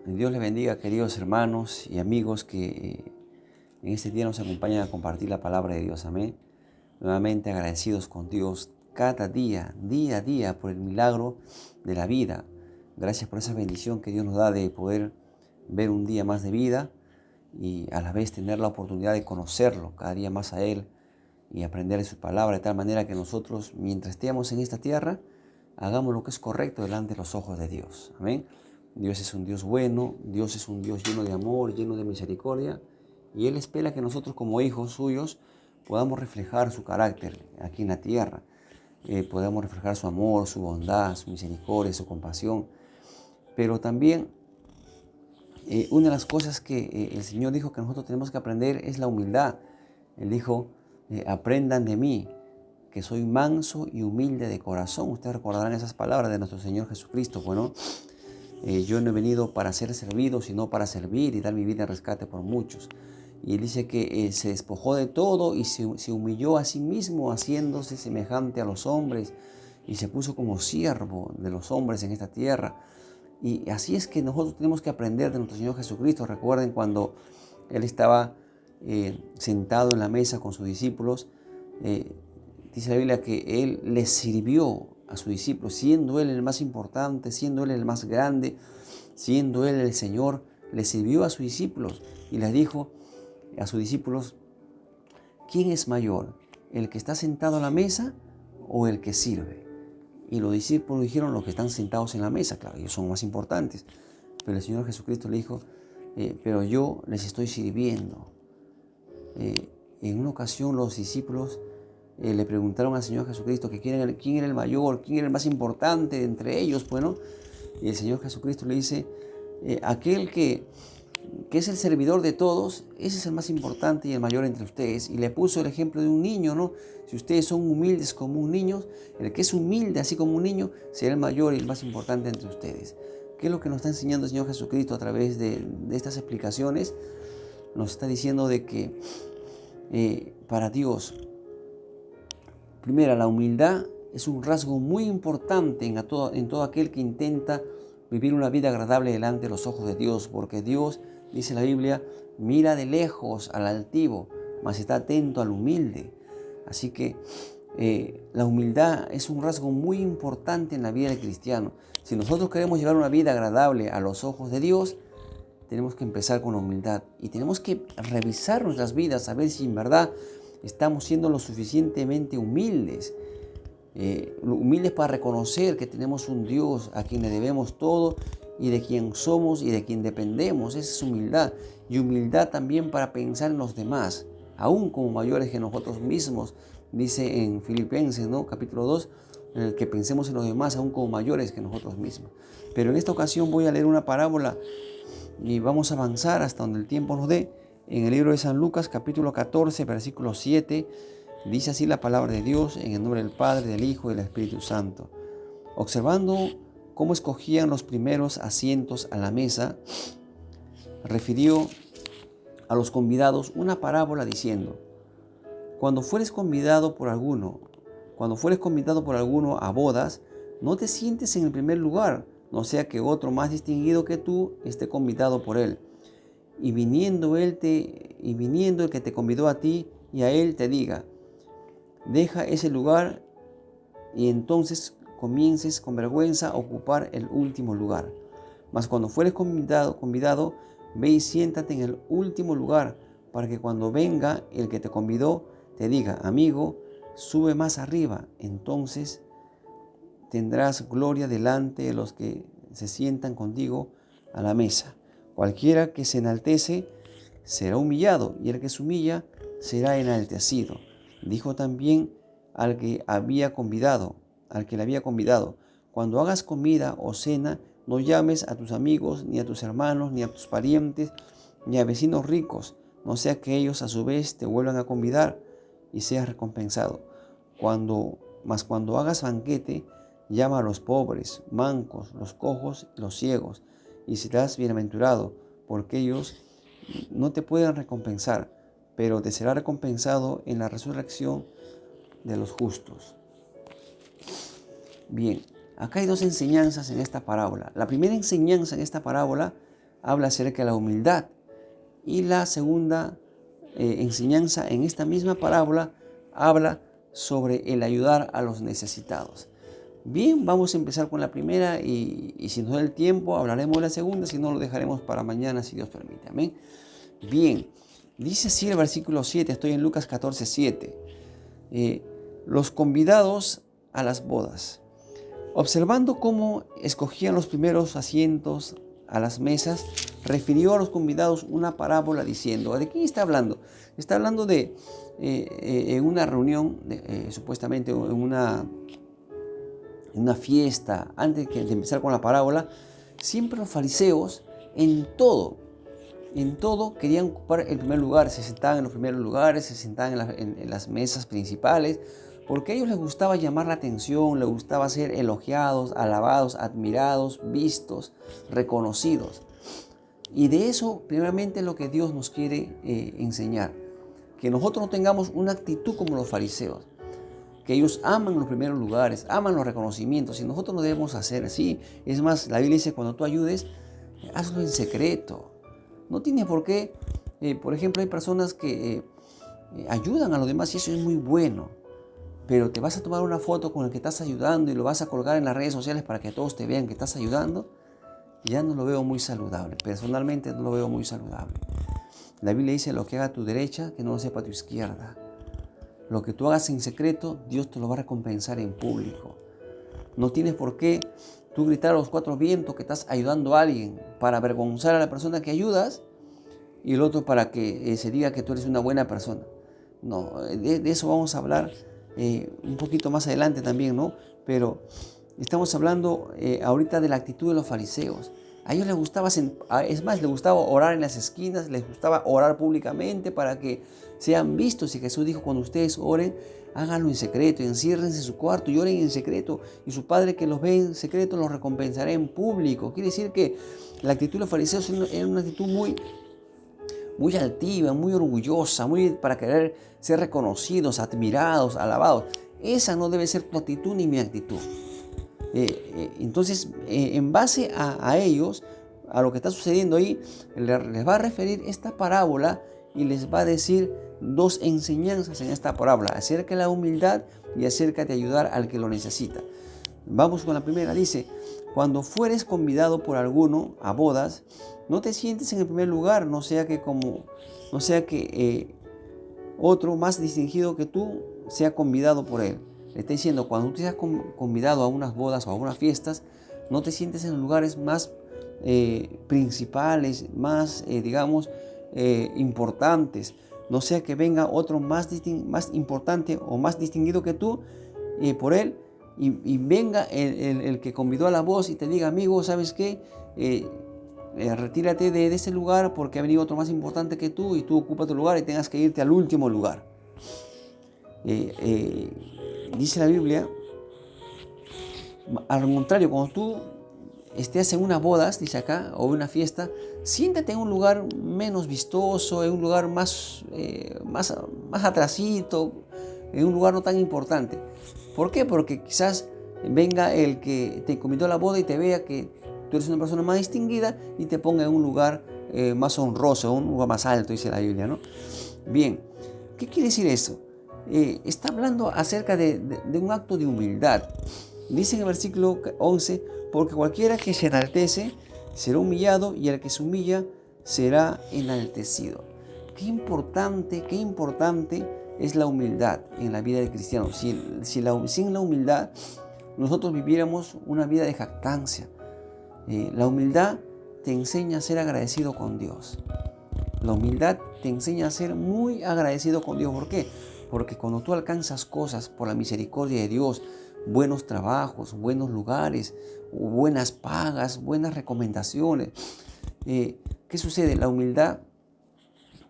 Dios les bendiga, queridos hermanos y amigos que en este día nos acompañan a compartir la palabra de Dios. Amén. Nuevamente agradecidos con Dios cada día, día a día, por el milagro de la vida. Gracias por esa bendición que Dios nos da de poder ver un día más de vida y a la vez tener la oportunidad de conocerlo cada día más a Él y aprender de su palabra, de tal manera que nosotros, mientras estemos en esta tierra, hagamos lo que es correcto delante de los ojos de Dios. Amén. Dios es un Dios bueno, Dios es un Dios lleno de amor, lleno de misericordia, y Él espera que nosotros como hijos suyos podamos reflejar su carácter aquí en la tierra, podamos reflejar su amor, su bondad, su misericordia, su compasión. Pero también una de las cosas que el Señor dijo que nosotros tenemos que aprender es la humildad. Él dijo, aprendan de mí, que soy manso y humilde de corazón. Ustedes recordarán esas palabras de nuestro Señor Jesucristo. Bueno, yo no he venido para ser servido, sino para servir y dar mi vida en rescate por muchos. Y Él dice que se despojó de todo y se humilló a sí mismo, haciéndose semejante a los hombres, y se puso como siervo de los hombres en esta tierra. Y así es que nosotros tenemos que aprender de nuestro Señor Jesucristo. Recuerden cuando Él estaba sentado en la mesa con sus discípulos, dice la Biblia que Él les sirvió a sus discípulos, siendo Él el más importante, siendo Él el más grande, siendo Él el Señor, les sirvió a sus discípulos y les dijo a sus discípulos, ¿quién es mayor? ¿El que está sentado a la mesa o el que sirve? Y los discípulos dijeron, los que están sentados en la mesa, claro, ellos son más importantes. Pero el Señor Jesucristo le dijo, pero yo les estoy sirviendo. En una ocasión los discípulos le preguntaron al Señor Jesucristo que quién era el mayor, quién era el más importante entre ellos. Bueno, y el Señor Jesucristo le dice, aquel que es el servidor de todos, ese es el más importante y el mayor entre ustedes. Y le puso el ejemplo de un niño, ¿no? Si ustedes son humildes como un niño, el que es humilde así como un niño, será el mayor y el más importante entre ustedes. ¿Qué es lo que nos está enseñando el Señor Jesucristo a través de estas explicaciones? Nos está diciendo de que para Dios, primero, la humildad es un rasgo muy importante en todo aquel que intenta vivir una vida agradable delante de los ojos de Dios, porque Dios, dice la Biblia, mira de lejos al altivo, mas está atento al humilde. Así que la humildad es un rasgo muy importante en la vida del cristiano. Si nosotros queremos llevar una vida agradable a los ojos de Dios, tenemos que empezar con la humildad y tenemos que revisar nuestras vidas, a ver si en verdad estamos siendo lo suficientemente humildes. Humildes para reconocer que tenemos un Dios a quien le debemos todo y de quien somos y de quien dependemos. Esa es humildad. Y humildad también para pensar en los demás, aún como mayores que nosotros mismos. Dice en Filipenses, ¿no? Capítulo 2, en el que pensemos en los demás, aún como mayores que nosotros mismos. Pero en esta ocasión voy a leer una parábola y vamos a avanzar hasta donde el tiempo nos dé. En el libro de San Lucas, capítulo 14, versículo 7, dice así la palabra de Dios, en el nombre del Padre, del Hijo y del Espíritu Santo. Observando cómo escogían los primeros asientos a la mesa, refirió a los convidados una parábola diciendo, cuando fueres convidado por alguno a bodas, no te sientes en el primer lugar, no sea que otro más distinguido que tú esté convidado por él. Y viniendo el que te convidó a ti y a él te diga, deja ese lugar y entonces comiences con vergüenza a ocupar el último lugar. Mas cuando fueres convidado, ve y siéntate en el último lugar, para que cuando venga el que te convidó te diga, amigo, sube más arriba. Entonces tendrás gloria delante de los que se sientan contigo a la mesa. Cualquiera que se enaltece será humillado, y el que se humilla será enaltecido. Dijo también al que le había convidado, cuando hagas comida o cena, no llames a tus amigos, ni a tus hermanos, ni a tus parientes, ni a vecinos ricos, no sea que ellos a su vez te vuelvan a convidar y seas recompensado. Mas cuando hagas banquete, llama a los pobres, mancos, los cojos, los ciegos, y serás bienaventurado, porque ellos no te pueden recompensar, pero te será recompensado en la resurrección de los justos. Bien, acá hay dos enseñanzas en esta parábola. La primera enseñanza en esta parábola habla acerca de la humildad. Y la segunda enseñanza en esta misma parábola habla sobre el ayudar a los necesitados. Bien, vamos a empezar con la primera y si nos da el tiempo hablaremos de la segunda, si no lo dejaremos para mañana si Dios permite. Amén. Bien, dice así el versículo 7, estoy en Lucas 14, 7. Los convidados a las bodas. Observando cómo escogían los primeros asientos a las mesas, refirió a los convidados una parábola diciendo, ¿de quién está hablando? Está hablando de una reunión, supuestamente en una fiesta. Antes de empezar con la parábola, siempre los fariseos en todo querían ocupar el primer lugar, se sentaban en los primeros lugares, se sentaban en las mesas principales, porque a ellos les gustaba llamar la atención, les gustaba ser elogiados, alabados, admirados, vistos, reconocidos. Y de eso, primeramente, es lo que Dios nos quiere enseñar, que nosotros no tengamos una actitud como los fariseos, que ellos aman los primeros lugares, aman los reconocimientos, y nosotros no debemos hacer así. Es más, la Biblia dice, cuando tú ayudes, hazlo en secreto. No tienes por qué, por ejemplo, hay personas que ayudan a los demás y eso es muy bueno, pero te vas a tomar una foto con el que estás ayudando y lo vas a colgar en las redes sociales para que todos te vean que estás ayudando, ya no lo veo muy saludable. Personalmente no lo veo muy saludable. La Biblia dice, lo que haga tu derecha, que no lo sepa tu izquierda. Lo que tú hagas en secreto, Dios te lo va a recompensar en público. No tienes por qué tú gritar a los cuatro vientos que estás ayudando a alguien para avergonzar a la persona que ayudas y el otro para que se diga que tú eres una buena persona. No, de eso vamos a hablar un poquito más adelante también, ¿no? Pero estamos hablando ahorita de la actitud de los fariseos. A ellos les gustaba, es más, les gustaba orar en las esquinas, les gustaba orar públicamente para que sean vistos. Y Jesús dijo, cuando ustedes oren, háganlo en secreto, enciérrense en su cuarto y oren en secreto. Y su Padre que los ve en secreto los recompensará en público. Quiere decir que la actitud de los fariseos era una actitud muy altiva, muy orgullosa, muy para querer ser reconocidos, admirados, alabados. Esa no debe ser tu actitud ni mi actitud. Entonces, en base a ellos, a lo que está sucediendo ahí, les va a referir esta parábola y les va a decir dos enseñanzas en esta parábola, acerca de la humildad y acerca de ayudar al que lo necesita. Vamos con la primera, dice, cuando fueres convidado por alguno a bodas, no te sientes en el primer lugar, no sea que otro más distinguido que tú sea convidado por él. Le está diciendo, cuando tú seas convidado a unas bodas o a unas fiestas, no te sientes en los lugares más principales, más, importantes. No sea que venga otro más importante o más distinguido que tú por él y venga el que convidó a la voz y te diga, amigo, ¿sabes qué? Retírate de ese lugar porque ha venido otro más importante que tú y tú ocupas tu lugar y tengas que irte al último lugar. Dice la Biblia, al contrario, cuando tú estés en una bodas, dice acá, o una fiesta, siéntate en un lugar menos vistoso, en un lugar más atrasito, en un lugar no tan importante. ¿Por qué? Porque quizás venga el que te convidó a la boda y te vea que tú eres una persona más distinguida y te ponga en un lugar más honroso, un lugar más alto, dice la Biblia, ¿no? Bien, ¿qué quiere decir eso? Está hablando acerca de un acto de humildad. Dice en el versículo 11, porque cualquiera que se enaltece será humillado y el que se humilla será enaltecido. Qué importante es la humildad en la vida del cristiano. Sin la humildad nosotros viviéramos una vida de jactancia. La humildad te enseña a ser agradecido con Dios. La humildad te enseña a ser muy agradecido con Dios. ¿Por qué? Porque cuando tú alcanzas cosas por la misericordia de Dios, buenos trabajos, buenos lugares, buenas pagas, buenas recomendaciones, ¿qué sucede? La humildad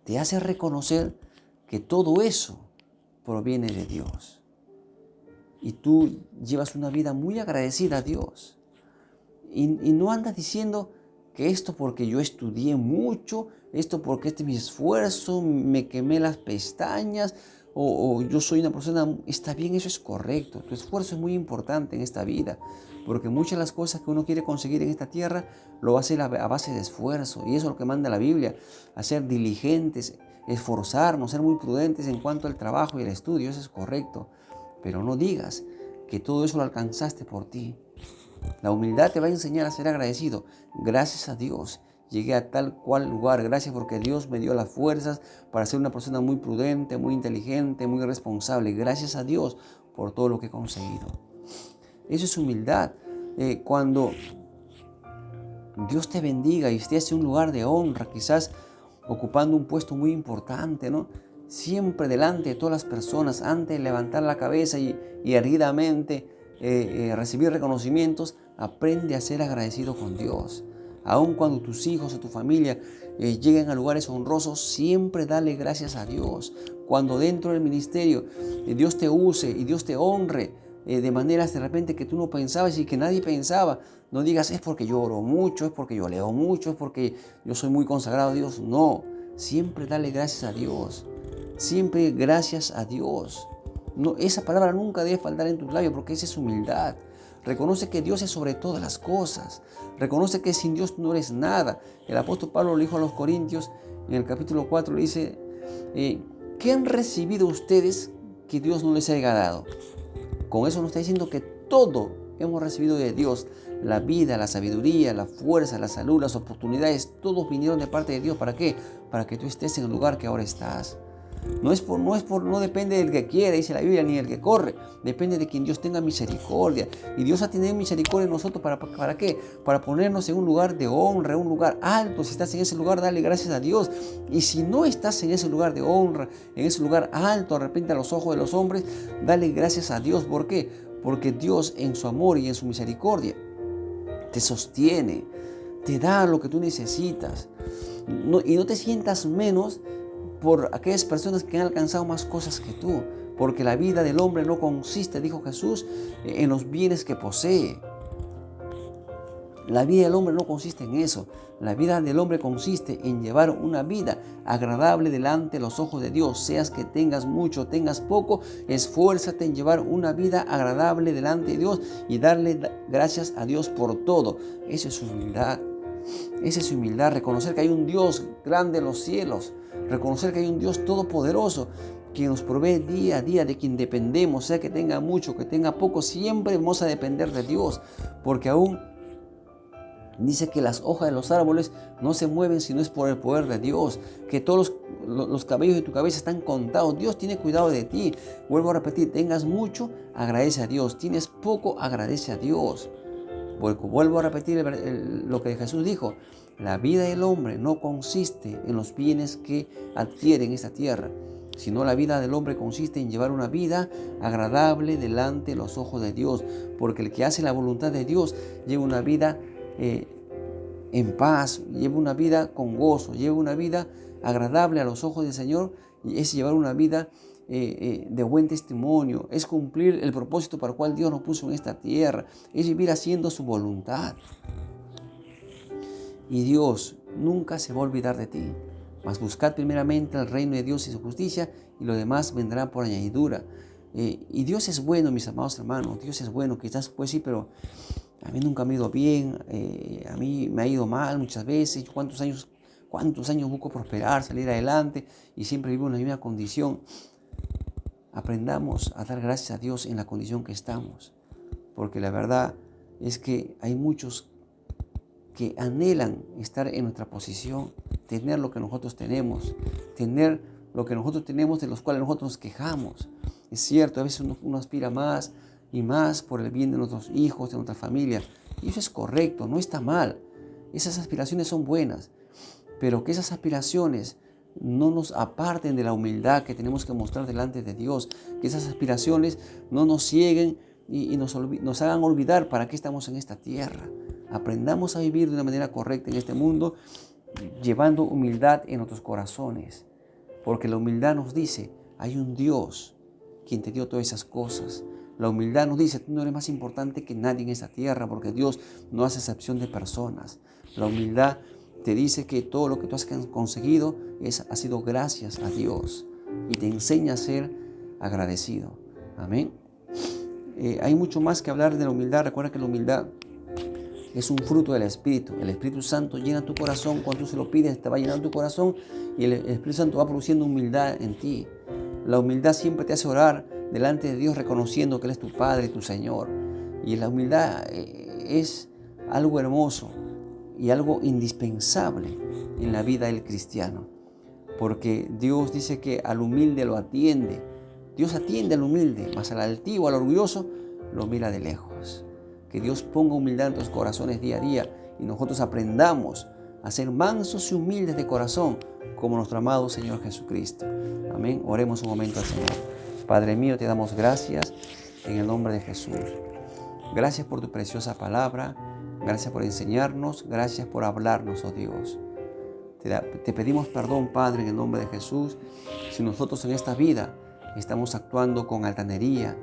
te hace reconocer que todo eso proviene de Dios. Y tú llevas una vida muy agradecida a Dios. Y no andas diciendo que esto porque yo estudié mucho, esto porque este es mi esfuerzo, me quemé las pestañas, o yo soy una persona, está bien, eso es correcto. Tu esfuerzo es muy importante en esta vida, porque muchas de las cosas que uno quiere conseguir en esta tierra lo va a hacer a base de esfuerzo. Y eso es lo que manda la Biblia, a ser diligentes, esforzarnos, ser muy prudentes en cuanto al trabajo y el estudio, eso es correcto. Pero no digas que todo eso lo alcanzaste por ti. La humildad te va a enseñar a ser agradecido. Gracias a Dios llegué a tal cual lugar. Gracias porque Dios me dio las fuerzas para ser una persona muy prudente, muy inteligente, muy responsable. Gracias a Dios por todo lo que he conseguido. Eso es humildad. Cuando Dios te bendiga y estés en un lugar de honra, quizás ocupando un puesto muy importante, ¿no? Siempre delante de todas las personas, antes de levantar la cabeza y erguidamente recibir reconocimientos, aprende a ser agradecido con Dios. Aun cuando tus hijos o tu familia lleguen a lugares honrosos, siempre dale gracias a Dios. Cuando dentro del ministerio Dios te use y Dios te honre de maneras de repente que tú no pensabas y que nadie pensaba, no digas es porque yo oro mucho, es porque yo leo mucho, es porque yo soy muy consagrado a Dios. No, siempre dale gracias a Dios. Siempre gracias a Dios. No, esa palabra nunca debe faltar en tus labios porque esa es humildad. Reconoce que Dios es sobre todas las cosas. Reconoce que sin Dios no eres nada. El apóstol Pablo le dijo a los Corintios en el capítulo 4, le dice, ¿qué han recibido ustedes que Dios no les haya dado? Con eso nos está diciendo que todo hemos recibido de Dios. La vida, la sabiduría, la fuerza, la salud, las oportunidades, todos vinieron de parte de Dios. ¿Para qué? Para que tú estés en el lugar que ahora estás. No depende del que quiere, dice la Biblia, ni del que corre. Depende de quien Dios tenga misericordia. Y Dios ha tenido misericordia en nosotros. ¿Para qué? Para ponernos en un lugar de honra, un lugar alto. Si estás en ese lugar, dale gracias a Dios. Y si no estás en ese lugar de honra, en ese lugar alto, de repente a los ojos de los hombres, dale gracias a Dios. ¿Por qué? Porque Dios en su amor y en su misericordia te sostiene, te da lo que tú necesitas. Y no te sientas menos por aquellas personas que han alcanzado más cosas que tú, porque la vida del hombre no consiste, dijo Jesús, en los bienes que posee. La vida del hombre no consiste en eso. La vida del hombre consiste en llevar una vida agradable delante de los ojos de Dios. Seas que tengas mucho, tengas poco, esfuérzate en llevar una vida agradable delante de Dios y darle gracias a Dios por todo. Esa es humildad. Esa es humildad, reconocer que hay un Dios grande en los cielos, reconocer que hay un Dios todopoderoso que nos provee día a día, de quien dependemos, sea que tenga mucho, que tenga poco, siempre vamos a depender de Dios, porque aún dice que las hojas de los árboles no se mueven si no es por el poder de Dios, que todos los cabellos de tu cabeza están contados. Dios tiene cuidado de ti. Vuelvo a repetir, tengas mucho, agradece a Dios. Tienes poco, agradece a Dios. Vuelvo a repetir lo que Jesús dijo. La vida del hombre no consiste en los bienes que adquiere en esta tierra, sino la vida del hombre consiste en llevar una vida agradable delante de los ojos de Dios, porque el que hace la voluntad de Dios lleva una vida en paz, lleva una vida con gozo, lleva una vida agradable a los ojos del Señor, y es llevar una vida de buen testimonio, es cumplir el propósito para el cual Dios nos puso en esta tierra, es vivir haciendo su voluntad. Y Dios nunca se va a olvidar de ti, mas buscad primeramente el reino de Dios y su justicia, y lo demás vendrá por añadidura. Y Dios es bueno, mis amados hermanos, Dios es bueno. Quizás pues sí, pero a mí nunca me ha ido bien, a mí me ha ido mal muchas veces. ¿Cuántos años busco prosperar, salir adelante y siempre vivo en la misma condición? Aprendamos a dar gracias a Dios en la condición que estamos, porque la verdad es que hay muchos que anhelan estar en nuestra posición, tener lo que nosotros tenemos, tener lo que nosotros tenemos, de los cuales nosotros nos quejamos. Es cierto, a veces uno aspira más y más por el bien de nuestros hijos, de nuestra familia, y eso es correcto, no está mal. Esas aspiraciones son buenas, pero que esas aspiraciones no nos aparten de la humildad que tenemos que mostrar delante de Dios, que esas aspiraciones no nos cieguen y nos hagan olvidar para qué estamos en esta tierra. Aprendamos a vivir de una manera correcta en este mundo, llevando humildad en nuestros corazones, porque la humildad nos dice, hay un Dios quien te dio todas esas cosas. La humildad nos dice, tú no eres más importante que nadie en esta tierra, porque Dios no hace excepción de personas. La humildad te dice que todo lo que tú has conseguido ha sido gracias a Dios, y te enseña a ser agradecido. Amén. Hay mucho más que hablar de la humildad. Recuerda que la humildad es un fruto del Espíritu. El Espíritu Santo llena tu corazón. Cuando tú se lo pides, te va a llenar tu corazón y el Espíritu Santo va produciendo humildad en ti. La humildad siempre te hace orar delante de Dios reconociendo que Él es tu Padre y tu Señor. Y la humildad es algo hermoso y algo indispensable en la vida del cristiano. Porque Dios dice que al humilde lo atiende. Dios atiende al humilde, mas al altivo, al orgulloso, lo mira de lejos. Que Dios ponga humildad en nuestros corazones día a día y nosotros aprendamos a ser mansos y humildes de corazón como nuestro amado Señor Jesucristo. Amén. Oremos un momento al Señor. Padre mío, te damos gracias en el nombre de Jesús. Gracias por tu preciosa palabra. Gracias por enseñarnos. Gracias por hablarnos, oh Dios. Te pedimos perdón, Padre, en el nombre de Jesús, si nosotros en esta vida estamos actuando con altanería,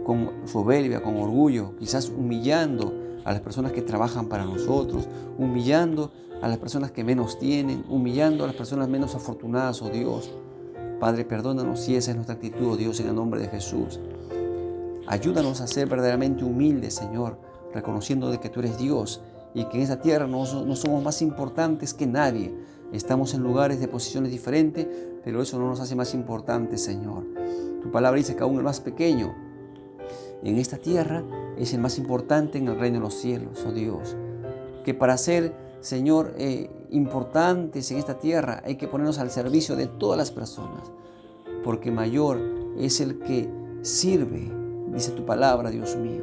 con soberbia, con orgullo, quizás humillando a las personas que trabajan para nosotros, humillando a las personas que menos tienen, humillando a las personas menos afortunadas, oh Dios. Padre, perdónanos si esa es nuestra actitud, oh Dios, en el nombre de Jesús. Ayúdanos a ser verdaderamente humildes, Señor, reconociendo de que tú eres Dios y que en esta tierra no somos más importantes que nadie. Estamos en lugares de posiciones diferentes, pero eso no nos hace más importantes, Señor. Tu palabra dice que aún el más pequeño en esta tierra es el más importante en el reino de los cielos, oh Dios. Que para ser, Señor, importantes en esta tierra hay que ponernos al servicio de todas las personas, porque mayor es el que sirve, dice tu palabra, Dios mío,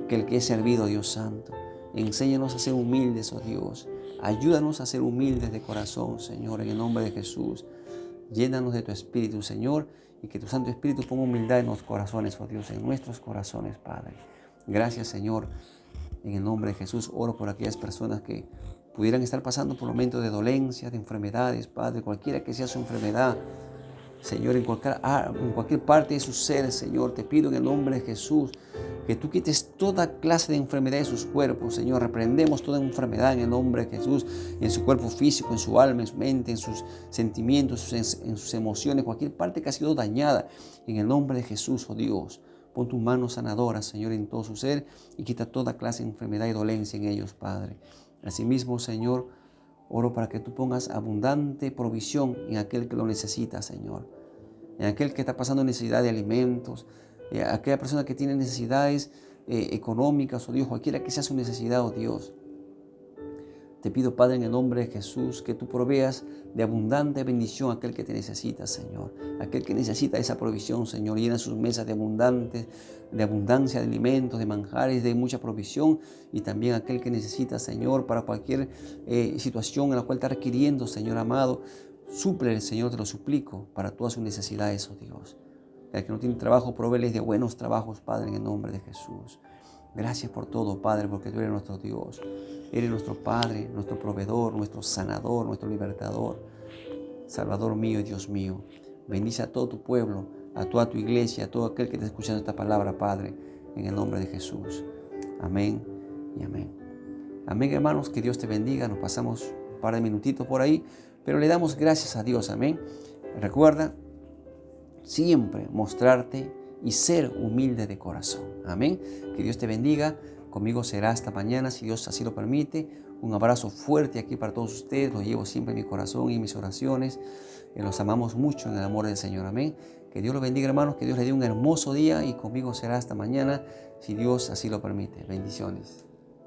que el que es servido, Dios Santo. Enséñanos a ser humildes, oh Dios. Ayúdanos a ser humildes de corazón, Señor, en el nombre de Jesús. Llénanos de tu Espíritu, Señor, y que tu Santo Espíritu ponga humildad en los corazones, oh Dios, en nuestros corazones, Padre. Gracias, Señor. En el nombre de Jesús, oro por aquellas personas que pudieran estar pasando por momentos de dolencias, de enfermedades, Padre, cualquiera que sea su enfermedad. Señor, en cualquier parte de su ser, Señor, te pido en el nombre de Jesús que tú quites toda clase de enfermedad de sus cuerpos, Señor. Reprendemos toda enfermedad en el nombre de Jesús, en su cuerpo físico, en su alma, en su mente, en sus sentimientos, en sus emociones, cualquier parte que ha sido dañada. En el nombre de Jesús, oh Dios, pon tus manos sanadoras, Señor, en todo su ser y quita toda clase de enfermedad y dolencia en ellos, Padre. Asimismo, Señor, oro para que tú pongas abundante provisión en aquel que lo necesita, Señor. En aquel que está pasando necesidad de alimentos, aquella persona que tiene necesidades económicas, oh Dios, cualquiera que sea su necesidad, oh Dios. Te pido, Padre, en el nombre de Jesús, que tú proveas de abundante bendición a aquel que te necesita, Señor. Aquel que necesita esa provisión, Señor. Llena sus mesas de abundancia de alimentos, de manjares, de mucha provisión. Y también aquel que necesita, Señor, para cualquier situación en la cual está requiriendo, Señor amado. Súplele, Señor, te lo suplico, para todas sus necesidades, oh Dios. El que no tiene trabajo, provéeles de buenos trabajos, Padre, en el nombre de Jesús. Gracias por todo, Padre, porque tú eres nuestro Dios. Eres nuestro Padre, nuestro proveedor, nuestro sanador, nuestro libertador. Salvador mío y Dios mío. Bendice a todo tu pueblo, a toda tu iglesia, a todo aquel que está escuchando esta palabra, Padre, en el nombre de Jesús. Amén y amén. Amén, hermanos, que Dios te bendiga. Nos pasamos un par de minutitos por ahí, pero le damos gracias a Dios. Amén. Recuerda siempre mostrarte y ser humilde de corazón. Amén. Que Dios te bendiga. Conmigo será hasta mañana, si Dios así lo permite. Un abrazo fuerte aquí para todos ustedes. Los llevo siempre en mi corazón y en mis oraciones. Los amamos mucho en el amor del Señor. Amén. Que Dios los bendiga, hermanos. Que Dios les dé un hermoso día y conmigo será hasta mañana, si Dios así lo permite. Bendiciones.